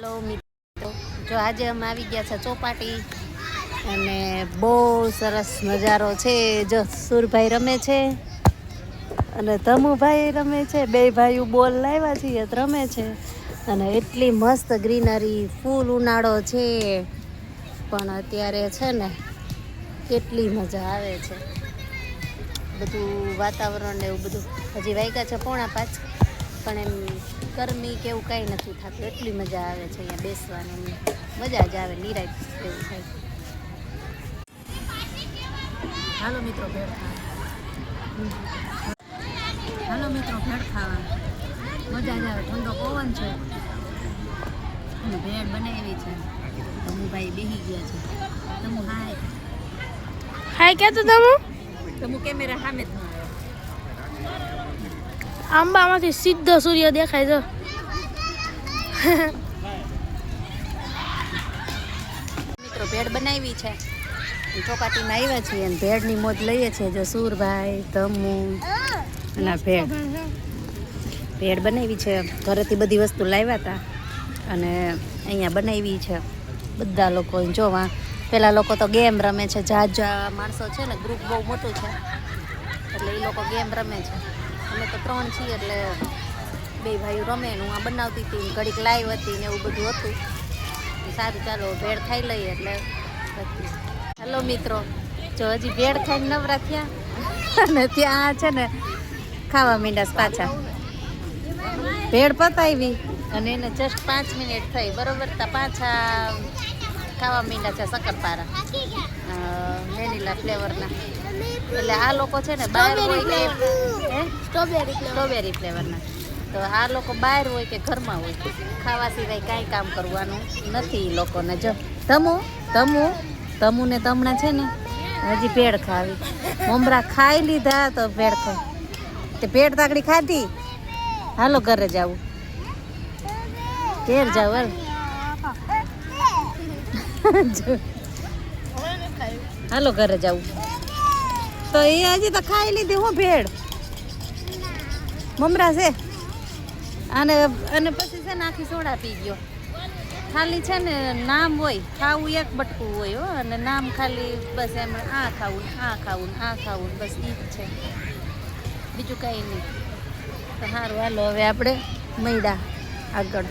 Hello મિત્રો, જો આજે અમે આવી ગયા છે ચોપાટી અને બહુ સરસ નજારો છે. જો સુરભાઈ રમે છે અને ધમુભાઈ રમે છે. બે ભાઈઓ બોલ લાવ્યા છીએ રમે છે અને એટલી મસ્ત ગ્રીનરી, ફૂલ ઉનાળો છે પણ અત્યારે છે ને કેટલી મજા આવે છે. બધું વાતાવરણ ને એવું બધું. હજી વાગ્યા છે 4:45 પણ એમ ગરમી કે એવું કાંઈ નથી થતું. એટલી મજા આવે છે અહીંયા બેસવાની, મજા જ આવે, નિરાંત એવું થાય. હાલો મિત્રો ભેળ ખાવા, હાલો મિત્રો ભેળ ખાવા, મજા જ આવે. ઠંડો પવન છે અને ભેળ બનાવી છે. તમુભાઈ બેસી ગયા છે. તમુ હાય હાય કેતો તમુ કેમેરા સામે જ ન આવે. આંબામાંથી સીધો સૂર્ય દેખાય છે. મિત્રો ભેળ બનાવી છે, ચોપાટીમાં આવ્યા છીએ અને ભેળની મોજ લઈએ છીએ. જો સુરભાઈ, તમુ અને ભેળ બનાવી છે. ઘરેથી બધી વસ્તુ લાવ્યા હતા અને અહીંયા બનાવી છે બધા લોકો. જોવા પેલા લોકો તો ગેમ રમે છે. જાજા માણસો છે ને, ગ્રુપ બહુ મોટું છે એટલે એ લોકો ગેમ રમે છે. અમે તો 3 છીએ એટલે 2 ભાઈઓ રમે. હું આ બનાવતી હતી, ઘડીક લાઈવ હતી ને એવું બધું હતું. સારું ચાલો ભેળ ખાઈ લઈએ એટલે. હેલો મિત્રો, જો હજી ભેળ ખાઈને નવરા થયા અને ત્યાં છે ને ખાવા માંડ્યા પાછા. ભેળ પતાવી અને એને જસ્ટ 5 મિનિટ થઈ બરોબર, તા પાછા ખાવા માંડ્યા છે શક્કરપારા વેનીલા ફ્લેવરના. એટલે આ લોકો છે ને બહાર હોય કે સ્ટ્રોબેરી ફ્લેવરના, તો આ લોકો બહાર હોય કે ઘરમાં હોય, ખાવા સિવાય કાંઈ કામ કરવાનું નથી એ લોકોને. જો તમુ ને તમણા છે ને હજી ભેળ ખાવી. મમરા ખાઈ લીધા તો ભેળ ખાય. તે ભેળ તાકડી ખાધી. હાલો ઘરે જાવું, ઘેર જાવ. હાલો ઘરે જાવું. તો એ હજી તો ખાઈ લીધી હું ભેળ. મમરા છે અને પછી છે ને આખી સોડા પી ગયો. ખાલી છે ને નામ હોય, ખાવું એક બટકું હોય હો, અને નામ ખાલી બસ એમ આ ખાવું આ ખાવું આ ખાવું, બસ એ જ છે, બીજું કાંઈ નહીં. તો સારું હાલો હવે આપણે મળ્યા આગળ.